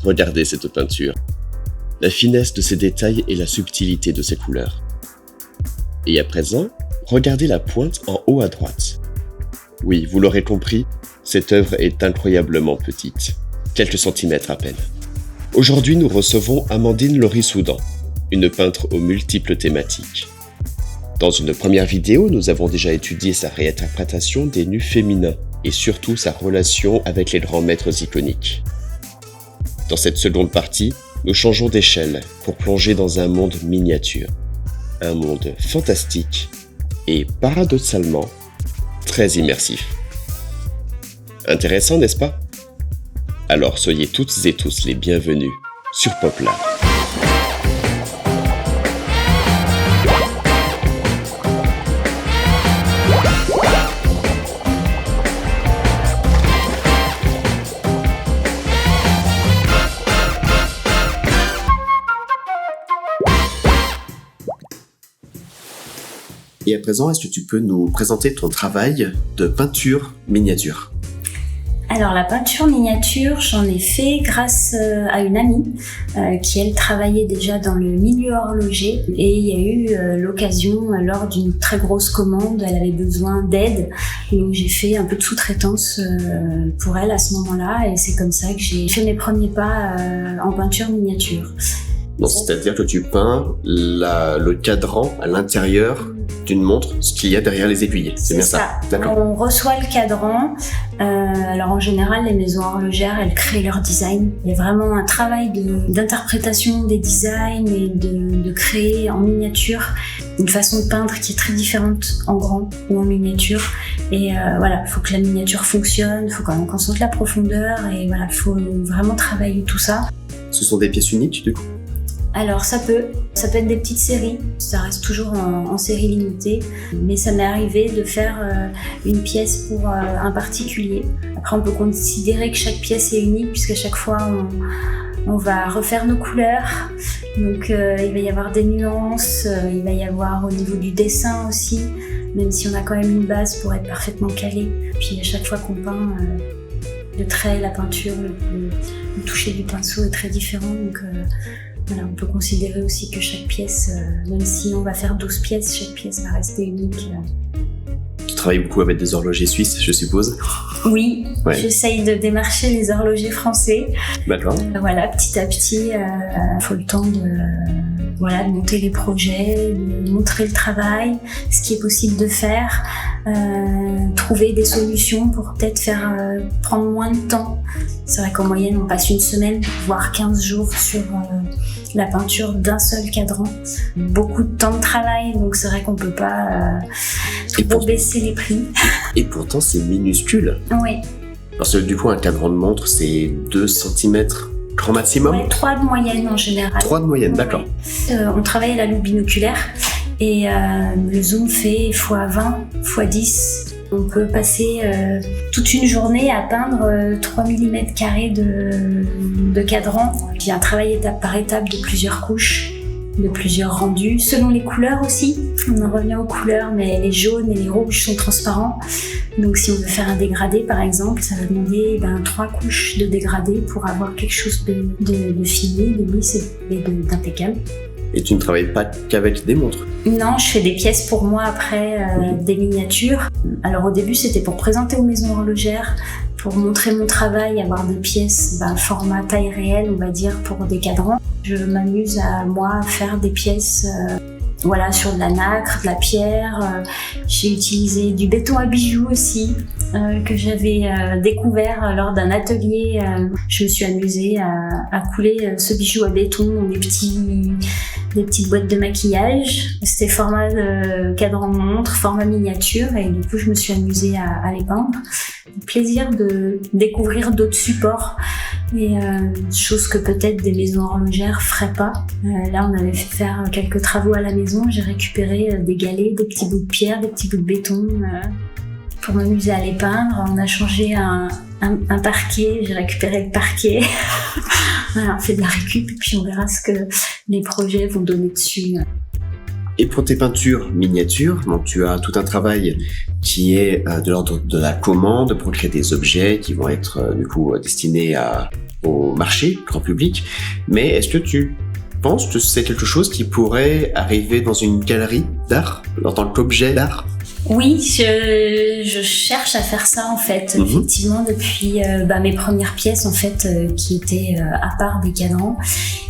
Regardez cette peinture. La finesse de ses détails et la subtilité de ses couleurs. Et à présent, regardez la pointe en haut à droite. Oui, vous l'aurez compris, cette œuvre est incroyablement petite, quelques centimètres à peine. Aujourd'hui, nous recevons Amandine Laurie-Soudan, une peintre aux multiples thématiques. Dans une première vidéo, nous avons déjà étudié sa réinterprétation des nus féminins et surtout sa relation avec les grands maîtres iconiques. Dans cette seconde partie, nous changeons d'échelle pour plonger dans un monde miniature. Un monde fantastique et paradoxalement très immersif. Intéressant, n'est-ce pas? Alors soyez toutes et tous les bienvenus sur Poplab. Et à présent, est-ce que tu peux nous présenter ton travail de peinture miniature? Alors la peinture miniature, j'en ai fait grâce à une amie qui elle travaillait déjà dans le milieu horloger et il y a eu l'occasion lors d'une très grosse commande, elle avait besoin d'aide, donc j'ai fait un peu de sous-traitance pour elle à ce moment-là et c'est comme ça que j'ai fait mes premiers pas en peinture miniature. Donc, c'est-à-dire que tu peins le cadran à l'intérieur d'une montre, ce qu'il y a derrière les aiguilles. C'est bien ça. D'accord. On reçoit le cadran. Alors en général, les maisons horlogères, elles créent leur design. Il y a vraiment un travail d'interprétation des designs et de créer en miniature une façon de peindre qui est très différente en grand ou en miniature. Et voilà, il faut que la miniature fonctionne, il faut quand même qu'on sente la profondeur et voilà, il faut vraiment travailler tout ça. Ce sont des pièces uniques du coup? Alors ça peut être des petites séries, ça reste toujours en série limitée, mais ça m'est arrivé de faire une pièce pour un particulier. Après on peut considérer que chaque pièce est unique puisqu'à chaque fois on va refaire nos couleurs, donc il va y avoir des nuances, il va y avoir au niveau du dessin aussi, même si on a quand même une base pour être parfaitement calé. Puis à chaque fois qu'on peint, le trait, la peinture, le toucher du pinceau est très différent, donc voilà, on peut considérer aussi que chaque pièce, même si on va faire 12 pièces, chaque pièce va rester unique. Tu travailles beaucoup avec des horlogers suisses, je suppose? Oui, ouais. J'essaye de démarcher les horlogers français. D'accord. Voilà, petit à petit, faut le temps de monter les projets, de montrer le travail, ce qui est possible de faire, trouver des solutions pour peut-être prendre moins de temps. C'est vrai qu'en moyenne, on passe une semaine, voire 15 jours sur la peinture d'un seul cadran. Beaucoup de temps de travail, donc c'est vrai qu'on peut pas baisser les prix. Et pourtant, c'est minuscule. Oui. Parce que du coup, un cadran de montre, c'est 2 cm grand maximum? Oui, 3 de moyenne en général. 3 de moyenne, d'accord. On travaille à la loupe binoculaire et le zoom fait x20, x10. On peut passer toute une journée à peindre 3 mm² de cadran. Il y a un travail étape par étape de plusieurs couches, de plusieurs rendus, selon les couleurs aussi. On en revient aux couleurs, mais les jaunes et les rouges sont transparents. Donc si on veut faire un dégradé par exemple, ça va demander 3 couches de dégradé pour avoir quelque chose de fini, de lisse et d'impeccable. Et tu ne travailles pas qu'avec des montres? Non, je fais des pièces pour moi après, des miniatures. Alors au début, c'était pour présenter aux maisons horlogères, pour montrer mon travail, avoir des pièces format taille réelle, on va dire, pour des cadrans. Je m'amuse à faire des pièces sur de la nacre, de la pierre. J'ai utilisé du béton à bijoux aussi, que j'avais découvert lors d'un atelier. Je me suis amusée à couler ce bijou à béton dans des petites boîtes de maquillage. C'était format cadran montre, format miniature, et du coup je me suis amusée à les peindre. Plaisir de découvrir d'autres supports, et chose que peut-être des maisons horlogères feraient pas. Là on avait fait faire quelques travaux à la maison, j'ai récupéré des galets, des petits bouts de pierre, des petits bouts de béton pour m'amuser à les peindre. On a changé un parquet, j'ai récupéré le parquet. Voilà, on fait de la récup et puis on verra ce que les projets vont donner dessus. Et pour tes peintures miniatures, donc tu as tout un travail qui est de l'ordre de la commande pour créer des objets qui vont être du coup destinés au marché, grand public. Mais est-ce que tu penses que c'est quelque chose qui pourrait arriver dans une galerie d'art, en tant qu'objet d'art? Oui, je cherche à faire ça en fait, effectivement depuis mes premières pièces en fait qui étaient à part des cadrans.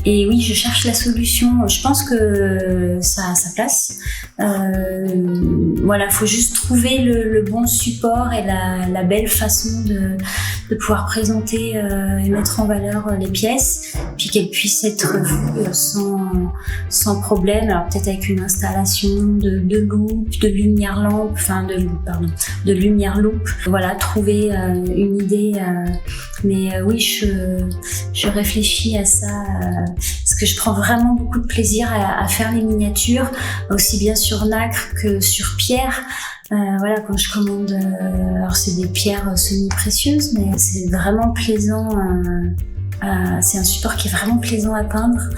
Et oui, je cherche la solution. Je pense que ça a sa place. Voilà, faut juste trouver le bon support et la belle façon de pouvoir présenter et mettre en valeur les pièces, puis qu'elles puissent être vues sans problème. Alors peut-être avec une installation de loupe, de lumière lampe, de lumière loupe. Voilà, trouver une idée. Mais oui, je réfléchis à ça parce que je prends vraiment beaucoup de plaisir à faire les miniatures, aussi bien sur nacre que sur pierre. Voilà, quand je commande, alors c'est des pierres semi-précieuses, mais c'est vraiment plaisant. C'est un support qui est vraiment plaisant à peindre.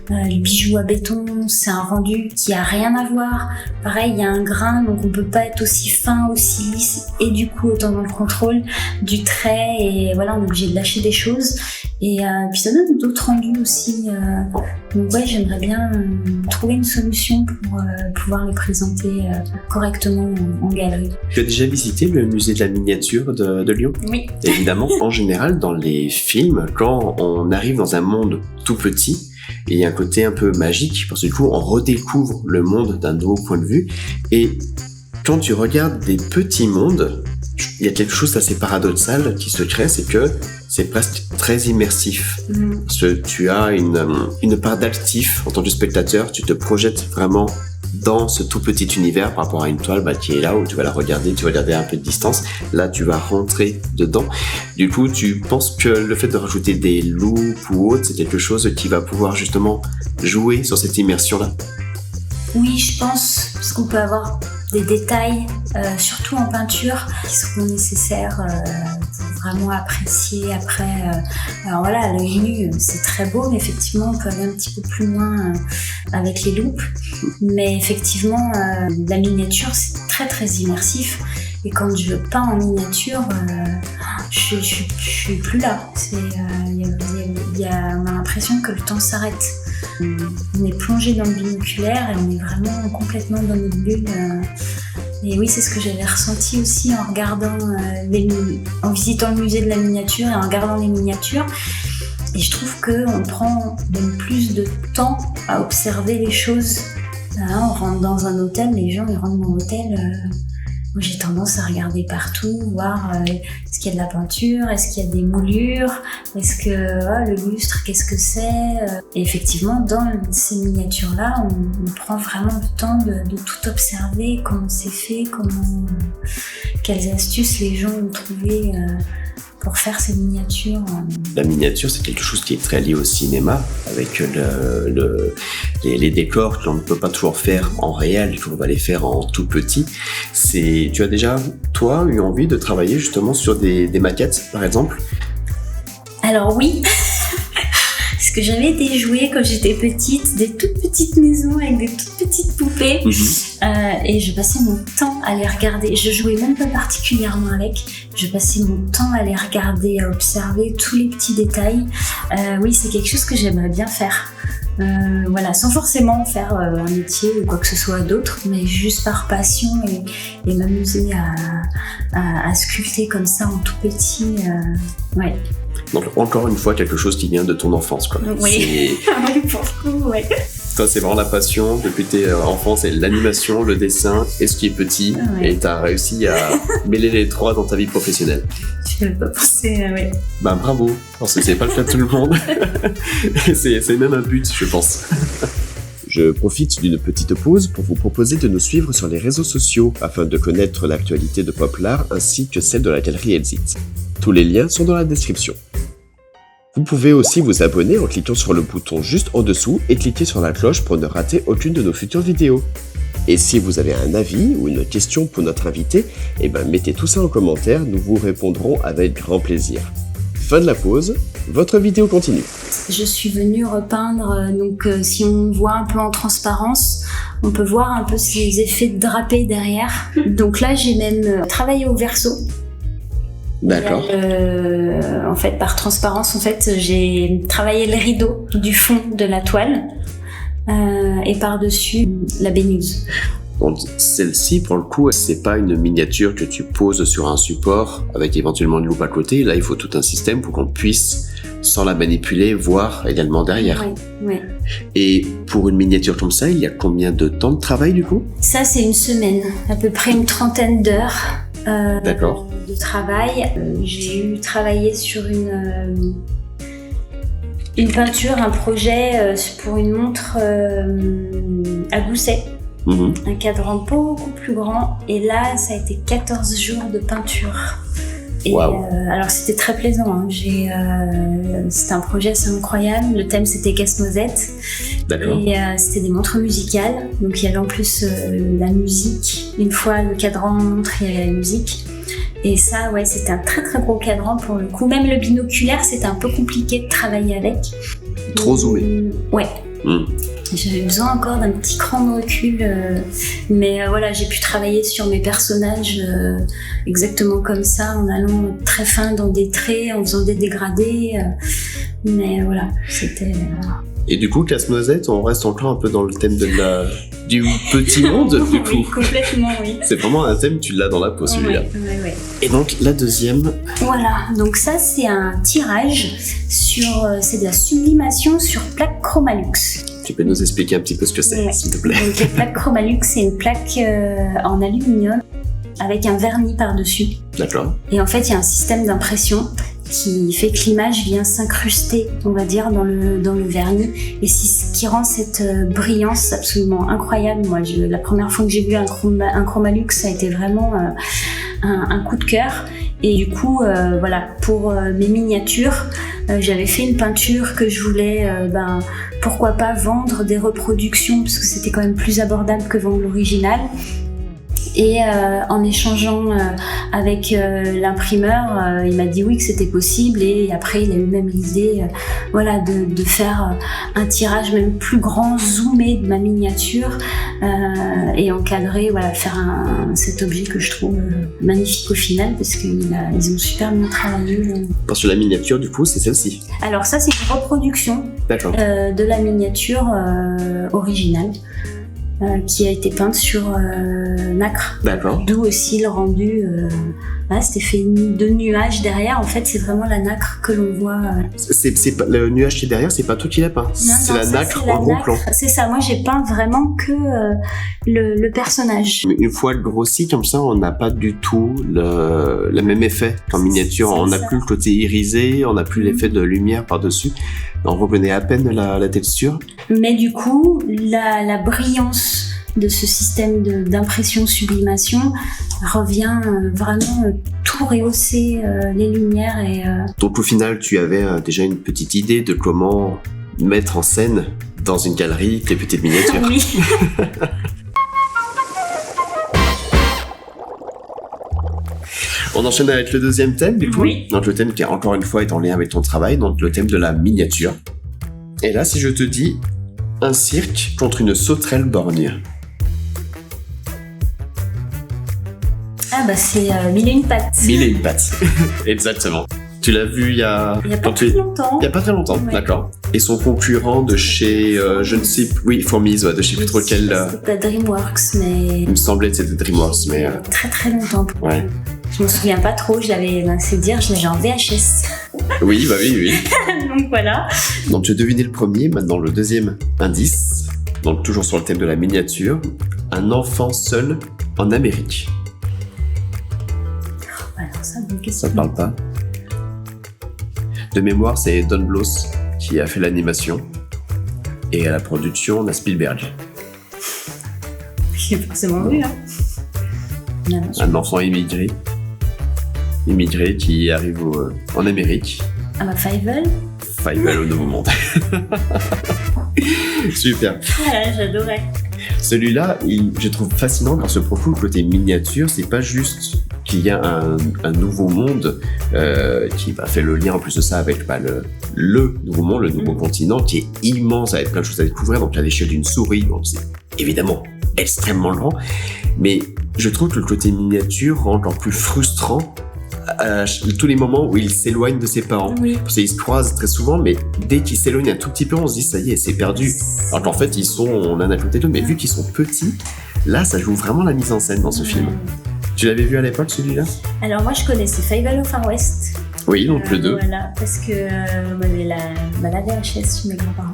Les bijoux à béton, c'est un rendu qui a rien à voir. Pareil, il y a un grain, donc on peut pas être aussi fin, aussi lisse, et du coup autant dans le contrôle du trait. Et voilà, on est obligé de lâcher des choses. Et puis ça donne d'autres rendus aussi. Donc ouais, j'aimerais bien trouver une solution pour pouvoir les présenter correctement en galerie. Tu as déjà visité le musée de la miniature de Lyon? Oui. Évidemment, en général, dans les films, quand on arrive dans un monde tout petit, il y a un côté un peu magique, parce que du coup, on redécouvre le monde d'un nouveau point de vue. Et quand tu regardes des petits mondes, il y a quelque chose d'assez paradoxal qui se crée, c'est que c'est presque très immersif. Parce que tu as une part d'actif en tant que spectateur, tu te projettes vraiment dans ce tout petit univers par rapport à une toile qui est là où tu vas la regarder, tu vas regarder à un peu de distance. Là, tu vas rentrer dedans. Du coup, tu penses que le fait de rajouter des loupes ou autre, c'est quelque chose qui va pouvoir justement jouer sur cette immersion-là? Oui, je pense, parce qu'on peut avoir des détails, surtout en peinture, qui seront nécessaires pour vraiment apprécier après. Alors voilà, à l'œil nu, c'est très beau, mais effectivement, on peut aller un petit peu plus loin avec les loupes. Mais effectivement, la miniature, c'est très très immersif. Et quand je peins en miniature, je suis plus là. On a l'impression que le temps s'arrête. On est plongé dans le binoculaire et on est vraiment complètement dans notre bulle. Et oui, c'est ce que j'avais ressenti aussi en regardant en visitant le musée de la miniature et en regardant les miniatures. Et je trouve qu'on prend même plus de temps à observer les choses. On rentre dans un hôtel, les gens ils rentrent dans l'hôtel. Moi, j'ai tendance à regarder partout, voir est-ce qu'il y a de la peinture, est-ce qu'il y a des moulures, est-ce que le lustre, qu'est-ce que c'est. Et effectivement, dans ces miniatures-là, on prend vraiment le temps de tout observer, comment c'est fait, quelles astuces les gens ont trouvées pour faire ces miniatures. La miniature, c'est quelque chose qui est très lié au cinéma, avec les décors qu'on ne peut pas toujours faire en réel, qu'on va les faire en tout petit. Tu as déjà, toi, eu envie de travailler justement sur des maquettes, par exemple? Alors oui, parce que j'avais des jouets quand j'étais petite, des toutes petites maisons avec des toutes petites poupées. Et je passais mon temps à les regarder. Je jouais même pas particulièrement avec. Je passais mon temps à les regarder, à observer tous les petits détails. Oui, c'est quelque chose que j'aimerais bien faire. Voilà, sans forcément faire un métier ou quoi que ce soit d'autre, mais juste par passion et m'amuser à sculpter comme ça en tout petit. Ouais. Donc encore une fois, quelque chose qui vient de ton enfance, quoi. Oui, oui, pour le coup, ouais. Toi, c'est vraiment la passion depuis tes enfance, c'est l'animation, le dessin et ce qui est petit. Ouais. Et t'as réussi à mêler les trois dans ta vie professionnelle. Je n'avais pas pensé, ouais. Bravo, parce que c'est pas le cas de tout le monde. c'est même un but, je pense. Je profite d'une petite pause pour vous proposer de nous suivre sur les réseaux sociaux afin de connaître l'actualité de Poplart ainsi que celle de la galerie Exit. Tous les liens sont dans la description. Vous pouvez aussi vous abonner en cliquant sur le bouton juste en dessous et cliquer sur la cloche pour ne rater aucune de nos futures vidéos. Et si vous avez un avis ou une question pour notre invité, mettez tout ça en commentaire, nous vous répondrons avec grand plaisir. Fin de la pause, votre vidéo continue. Je suis venue repeindre, si on voit un peu en transparence, on peut voir un peu ces effets de drapé derrière. Donc là, j'ai même travaillé au verso. D'accord. En fait, par transparence, j'ai travaillé le rideau du fond de la toile et par-dessus la baigneuse. Donc celle-ci, pour le coup, c'est pas une miniature que tu poses sur un support avec éventuellement une loupe à côté. Là, il faut tout un système pour qu'on puisse, sans la manipuler, voir également derrière. Oui. Et pour une miniature comme ça, il y a combien de temps de travail du coup ? Ça, c'est une semaine, à peu près une trentaine d'heures D'accord. de travail. J'ai travaillé sur une peinture, un projet pour une montre à gousset. Un cadran beaucoup plus grand, et là ça a été 14 jours de peinture. Et wow. Alors c'était très plaisant, c'était un projet assez incroyable. Le thème c'était casse-noisette. D'accord. Et c'était des montres musicales, donc il y avait en plus la musique. Une fois le cadran en montre, il y avait la musique. Et ça, c'était un très très gros cadran pour le coup. Même le binoculaire, c'était un peu compliqué de travailler avec. Trop zoomé. Ouais. J'avais besoin encore d'un petit cran de recul, mais j'ai pu travailler sur mes personnages exactement comme ça, en allant très fin dans des traits, en faisant des dégradés, mais voilà, c'était... Et du coup, Casse-Noisette, on reste encore un peu dans le thème du petit monde, du coup. Oui, complètement, oui. C'est vraiment un thème, tu l'as dans la peau, celui-là. Ouais. Et donc, la deuxième... Voilà, donc ça, c'est un tirage c'est de la sublimation sur plaque Chromalux. Tu peux nous expliquer un petit peu ce que c'est, s'il te plaît. Donc, la plaque Chromalux, c'est une plaque en aluminium avec un vernis par-dessus. D'accord. Et en fait, il y a un système d'impression qui fait que l'image vient s'incruster, on va dire, dans le vernis, et c'est ce qui rend cette brillance absolument incroyable. Moi, la première fois que j'ai vu un Chromalux, ça a été vraiment un coup de cœur. Et du coup, pour mes miniatures, j'avais fait une peinture que je voulais, pourquoi pas vendre des reproductions, parce que c'était quand même plus abordable que vendre l'original. Et en échangeant avec l'imprimeur, il m'a dit oui que c'était possible, et après il a eu même l'idée de faire un tirage même plus grand, zoomé de ma miniature et encadrer, faire cet objet que je trouve magnifique au final, parce qu'ils ont super bien travaillé. Parce que la miniature du coup c'est celle-ci. Alors ça c'est une reproduction de la miniature originale. Qui a été peinte sur nacre. D'accord. D'où aussi le rendu. C'était fait de nuages derrière. En fait, c'est vraiment la nacre que l'on voit. C'est pas, le nuage qui est derrière, c'est pas toi qui l'as peint. C'est la nacre en gros plan. C'est ça. Moi, j'ai peint vraiment que le personnage. Mais une fois grossi comme ça, on n'a pas du tout le même effet qu'en miniature. On n'a plus le côté irisé, on n'a plus l'effet de lumière par-dessus. On reconnaît à peine la texture. Mais du coup, la brillance de ce système d'impression-sublimation revient vraiment tout rehausser les lumières. Donc au final, tu avais déjà une petite idée de comment mettre en scène dans une galerie tes petites miniatures. Oui. On enchaîne avec le deuxième thème, du coup. Oui. Donc le thème qui, encore une fois, est en lien avec ton travail, donc le thème de la miniature. Et là, si je te dis un cirque contre une sauterelle borgne. C'est Mille et une pattes. Mille et une pattes, exactement. Tu l'as vu il y a pas très longtemps. Il y a pas très longtemps, ouais. D'accord. Et son concurrent de chez, je ne sais plus, oui, Fourmise, de je sais plus trop quel. C'était DreamWorks, mais. Il me semblait que c'était DreamWorks, mais. Très très longtemps. Ouais. Je me souviens pas trop, c'est dire, je l'avais en VHS. Oui, oui. Donc voilà. Donc tu as deviné le premier, maintenant le deuxième indice. Donc toujours sur le thème de la miniature. Un enfant seul en Amérique. Alors ça, bonne question. Ça te parle pas? De mémoire, c'est Don Bluth qui a fait l'animation. Et à la production, on a Spielberg. J'ai forcément vu, hein. Un enfant immigré qui arrive en Amérique. Fievel Fievel au Nouveau Monde. Super. Ouais, j'adorais. Celui-là, je trouve fascinant parce que pour le coup, le côté miniature, c'est pas juste qu'il y a un nouveau monde qui fait le lien en plus de ça avec le nouveau monde, le nouveau continent qui est immense avec plein de choses à découvrir, donc à l'échelle d'une souris, donc c'est évidemment extrêmement grand, mais je trouve que le côté miniature rend encore plus frustrant tous les moments où il s'éloigne de ses parents. Oui. Parce qu'ils se croisent très souvent, mais dès qu'ils s'éloignent un tout petit peu, on se dit ça y est, c'est perdu. Alors qu'en fait, ils sont l'un à côté de l'autre, mais vu qu'ils sont petits, là, ça joue vraiment la mise en scène dans ce film. Tu l'avais vu à l'époque, celui-là ? Alors moi, je connaissais Fievel au Far West. Oui, donc le 2. Voilà, parce que on avait la VHS chez mes grands-parents.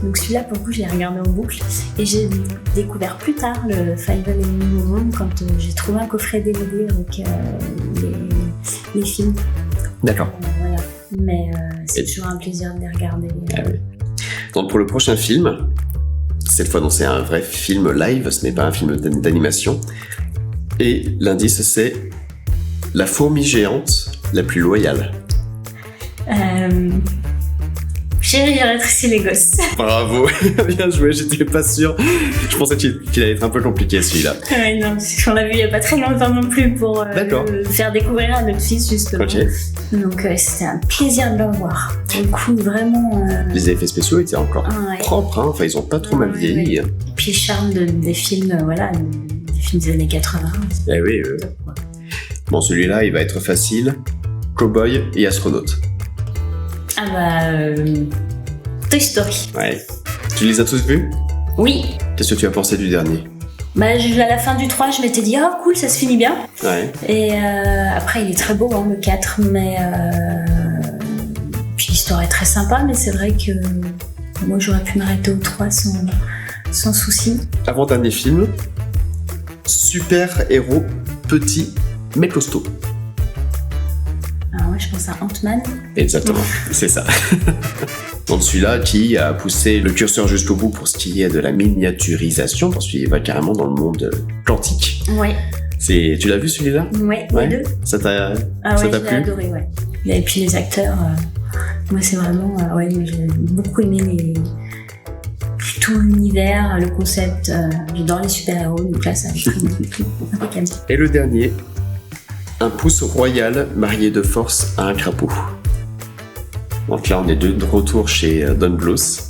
Donc celui-là, pour le coup, je l'ai regardé en boucle. Et j'ai découvert plus tard le Fievel et le Nouveau Monde quand j'ai trouvé un coffret DVD avec les films. D'accord. Voilà. Mais c'est toujours un plaisir de les regarder. Ah oui. Donc pour le prochain film, cette fois, c'est un vrai film live, ce n'est pas un film d'animation. Et l'indice, c'est La fourmi géante la plus loyale. J'ai rétréci les gosses. Bravo, bien joué, j'étais pas sûr. Je pensais qu'il allait être un peu compliqué celui-là. Ouais, non, on l'a vu il y a pas très longtemps non plus pour le faire découvrir à notre fils justement. Ok. Donc c'était un plaisir de le revoir. Pour le coup, vraiment. Les effets spéciaux étaient encore propres, hein. Enfin ils ont pas trop mal vieilli. Ouais. Et puis le charme des films, des films des années 80. Eh oui. Bon, celui-là, il va être facile. Cowboy et astronaute. Toy Story. Ouais. Tu les as tous vus ? Oui. Qu'est-ce que tu as pensé du dernier ? À la fin du 3, je m'étais dit « Oh cool, ça se finit bien ». Ouais. Et après, il est très beau, le 4, mais... Puis l'histoire est très sympa, mais c'est vrai que moi, j'aurais pu m'arrêter au 3 sans souci. Avant-dernier film, super-héros petit mais costaud. Alors moi, je pense à Ant-Man. Exactement, c'est ça. Donc celui-là qui a poussé le curseur jusqu'au bout pour ce qui est de la miniaturisation, parce qu'il va carrément dans le monde quantique. Ouais. Tu l'as vu celui-là ? Ouais, Ouais. les deux. Ça t'a j'ai plu ? adoré, ouais. Et puis les acteurs, moi c'est vraiment... j'ai beaucoup aimé tout l'univers, le concept. J'adore les super-héros, donc là ça a été impeccable. Et le dernier, un pouce royal marié de force à un crapaud. Donc là, on est de retour chez Don Bluth,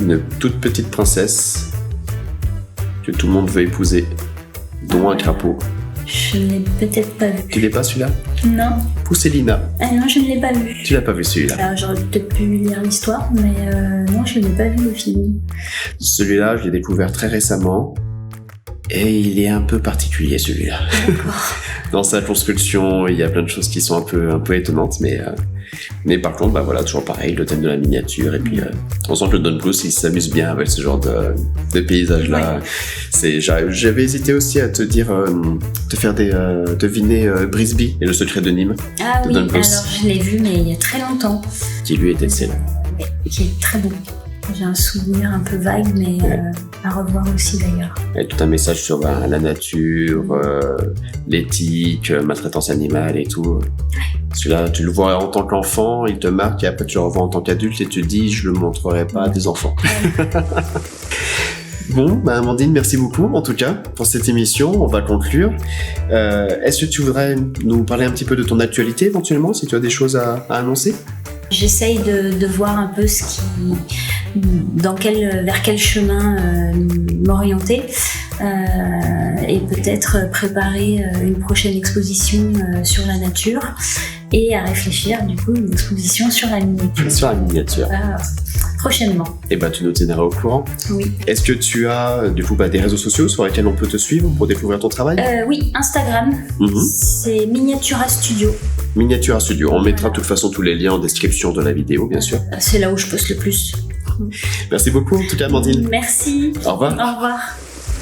une toute petite princesse que tout le monde veut épouser, dont un crapaud. Je ne l'ai peut-être pas vu. Tu l'as pas celui-là ? Non. Pousselina. Ah non, je ne l'ai pas vu. Tu l'as pas vu celui-là ? Alors j'aurais peut-être pu lire l'histoire, mais non, je n'ai pas vu le film. Celui-là, je l'ai découvert très récemment. Et il est un peu particulier celui-là. D'accord. Dans sa construction, il y a plein de choses qui sont un peu étonnantes, mais par contre, toujours pareil, le thème de la miniature, et puis on sent que Don Bluth, il s'amuse bien avec ce genre de paysage-là. Ouais. J'avais hésité aussi à te dire, te faire deviner Brisby et le secret de Nîmes. Ah de oui, Don Bluth, alors je l'ai vu, mais il y a très longtemps. qui lui est excellent. Qui est très bon. J'ai un souvenir un peu vague, mais à revoir aussi d'ailleurs. Il y a tout un message sur la nature, l'éthique, maltraitance animale et tout. Celui-là, tu le vois en tant qu'enfant, il te marque, et après tu le revois en tant qu'adulte et tu te dis, je le montrerai pas à des enfants. Bon, Amandine, merci beaucoup en tout cas pour cette émission. On va conclure. Est-ce que tu voudrais nous parler un petit peu de ton actualité éventuellement, si tu as des choses à annoncer ? J'essaye de voir un peu vers quel chemin m'orienter et peut-être préparer une prochaine exposition sur la nature et à réfléchir du coup une exposition sur la miniature. Sur la miniature. Prochainement. Et tu nous tiendras au courant. Oui. Est-ce que tu as du coup des réseaux sociaux sur lesquels on peut te suivre pour découvrir ton travail ? Oui, Instagram. C'est Miniatura Studio. Miniatura Studio. On mettra de toute façon tous les liens en description de la vidéo, bien sûr. C'est là où je poste le plus. Merci beaucoup en tout cas, Amandine. Merci. Au revoir. Au revoir.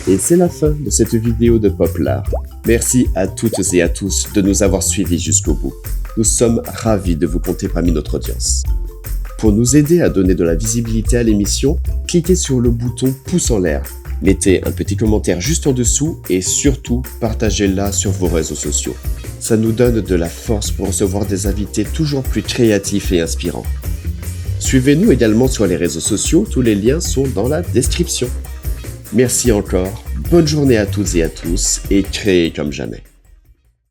Et c'est la fin de cette vidéo de Poplart. Merci à toutes et à tous de nous avoir suivis jusqu'au bout. Nous sommes ravis de vous compter parmi notre audience. Pour nous aider à donner de la visibilité à l'émission, cliquez sur le bouton pouce en l'air. Mettez un petit commentaire juste en dessous et surtout partagez-la sur vos réseaux sociaux. Ça nous donne de la force pour recevoir des invités toujours plus créatifs et inspirants. Suivez-nous également sur les réseaux sociaux, tous les liens sont dans la description. Merci encore, bonne journée à toutes et à tous et créez comme jamais.